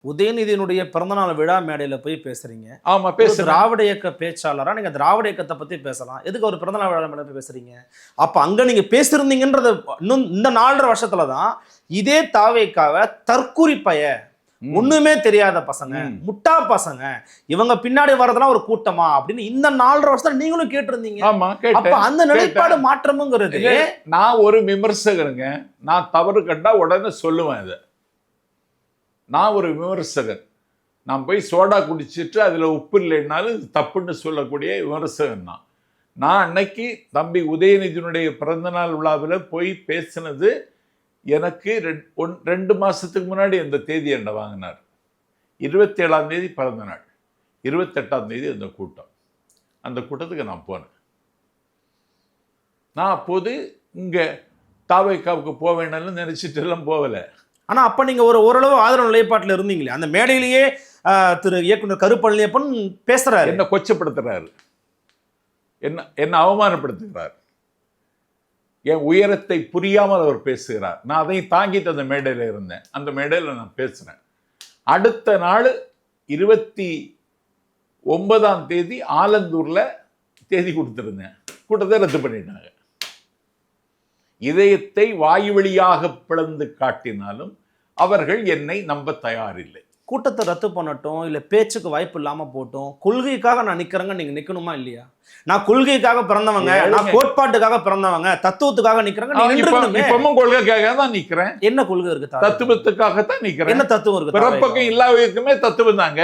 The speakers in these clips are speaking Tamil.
உதயநிதியினுடைய பிறந்தநாள் விழா மேடையில போய் பேசுறீங்க. ஆமா ஒரு பேசுறேன். திராவிட இயக்க பேச்சாளரா நீங்க திராவிட இயக்கத்தை பத்தி பேசலாம். எதுக்கு ஒரு பிறந்தநாள் விழா மேடையில போய் பேசுறீங்க? அப்ப அங்க நீங்க பேசியிருந்தீங்கன்றத இன்னும் இந்த 4.5 வருஷத்துல தான் இதே தாவேக்காவ தற்குறி பய, ஒண்ணுமே தெரியாத பசங்க, முட்டா பசங்க, இவங்க பின்னாடி வரதெல்லாம் ஒரு கூட்டமா அப்படின்னு இந்த 4.5 வருஷத்துல நீங்களும் கேட்டிருந்தீங்க. ஆமா அப்ப அந்த நிலைப்பாடு மாற்றம்ங்கிறது நான் ஒரு விமர்சகருங்க. நான் தவறு கண்டா உடனே சொல்லுவேன். இதை நான் ஒரு விமர்சகர். நான் போய் சோடா குடிச்சிட்டு அதில் உப்பு இல்லைன்னாலும் இது தப்புன்னு சொல்லக்கூடிய விமர்சகன் தான். நான் அன்னைக்கு தம்பி உதயநிதியினுடைய பிறந்தநாள் விழாவில் போய் பேசினது எனக்கு 2 மாதத்துக்கு முன்னாடி அந்த தேதி என்ன வாங்கினார். 27ஆம் தேதி பிறந்தநாள், 28ஆம் தேதி அந்த கூட்டம். அந்த கூட்டத்துக்கு நான் போனேன். நான் அப்போது இங்கே தாவேக்காவுக்கு போக வேண்டாம்னு நினச்சிட்டு எல்லாம் போகலை. ஆனா அப்ப நீங்க ஓரளவு ஆதரவு நிலைப்பாட்டில் இருந்தீங்களே. அந்த மேடையிலேயே திரு இயக்குனர் கருப்பழனியப்பன் பேசுறாரு, என்ன கொச்சப்படுத்துறாரு, என்ன அவமானப்படுத்துகிறார், என் உயரத்தை புரியாமல் அவர் பேசுகிறார். நான் அதை தாங்கிட்டு அந்த மேடையில் இருந்தேன். அந்த மேடையில் நான் பேசுறேன். அடுத்த நாள் 29ஆம் தேதி ஆலந்தூர்ல தேதி கொடுத்திருந்தேன். கூட்டத்தை ரத்து பண்ணிட்டாங்க. இதயத்தை வாயு வழியாக பிளந்து காட்டினாலும் அவர்கள் என்னை நம்ப தயாரில்லை. கூட்டத்தை ரத்து பண்ணட்டும், இல்ல பேச்சுக்கு வாய்ப்பு இல்லாம போட்டும், கொள்கைக்காக நான் நிக்கிறேங்க, நீங்க நிக்கணுமா இல்லையா? நான் கொள்கைக்காக பிறந்தவங்க, நான் கோட்பாட்டுக்காக பிறந்தவங்க, தத்துவத்துக்காக நிக்கிறேங்க, நீங்க நிக்கணுமே. இப்பவும் கொள்கைக்காக தான் நிக்கிறேன். என்ன கொள்கை இருக்கு? தத்துவத்துக்காக தான் நிக்கிறேன். என்ன தத்துவம் இருக்கு? பிறப்பக்கம் இல்லாதவருக்குமே தத்துவம் தாங்க.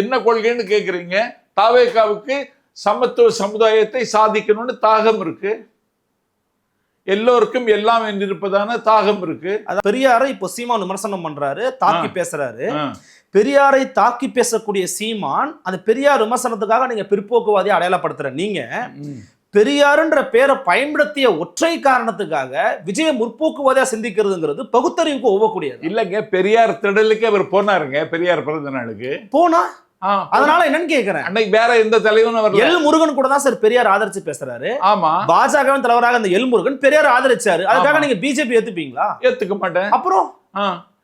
என்ன கொள்கைன்னு கேக்குறீங்க? தாவேக்காவுக்கு சமத்துவ சமுதாயத்தை சாதிக்கணும்னு தாகம் இருக்கு. எல்லோருக்கும் எல்லாம் இருப்பதான தாகம் இருக்கு. பெரியாரை இப்போ சீமான் விமர்சனம் பண்றாரு, தாக்கி பேசுறாரு. பெரியாரை தாக்கி பேசக்கூடிய சீமான் அந்த பெரியார் விமர்சனத்துக்காக நீங்க பிற்போக்குவாதியை அடையாளப்படுத்துற நீங்க பெரியாருன்ற பேரை பயன்படுத்திய ஒற்றை காரணத்துக்காக விஜய முற்போக்குவாதியா சிந்திக்கிறதுங்கிறது பகுத்தறிவுக்கு ஒவ்வக்கூடியது இல்லைங்க. பெரியார் திடலுக்கு அவர் போனாருங்க. பெரியார் பிறந்த நாளுக்கு போனா அதனால என்னன்னு கேக்குறேன். அன்னைக்கு வேற எந்த தலைவனும் எல் முருகன் கூட தான் சார் பெரியார் ஆதரிச்சு பேசுறாரு. ஆமா, பாஜக தலைவராக அந்த எல் முருகன் பெரியார் ஆதரிச்சாரு. அதுக்காக நீங்க பிஜேபி ஏத்துப்பீங்களா? ஏத்துக்க மாட்டேன். அப்புறம்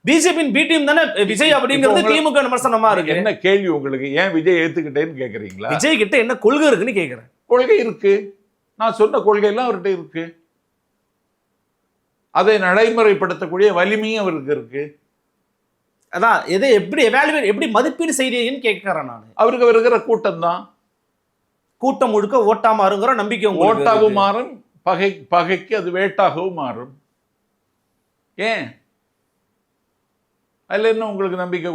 பிஜேபியின் பி டீம் தானே விஜய் அப்படிங்கிறது திமுக விமர்சனமா இருக்கு. என்ன கேள்வி உங்களுக்கு? ஏன் விஜய் ஏத்துக்கிட்டேன்னு கேக்குறீங்களா? விஜய் கிட்ட என்ன கொள்கை இருக்குன்னு கேக்குறேன். கொள்கை இருக்கு. நான் சொன்ன கொள்கை எல்லாம் அவர்கிட்ட இருக்கு. அதை நடைமுறைப்படுத்தக்கூடிய வலிமையும் அவருக்கு இருக்கு. அதான் எதை எப்படி எவாலுவேட், எப்படி மதிப்பீடு செய்றீங்கன்னு கேட்கிறேன் நான். அவருக்கு இருக்கிற கூட்டம் தான். கூட்டம் முழுக்க ஓட்டா மாறுங்கிற நம்பிக்கை. ஓட்டாவும் மாறும், பகைக்கு அது வேட்டாகவும் மாறும். ஏன் அதுல என்ன உங்களுக்கு நம்பிக்கை?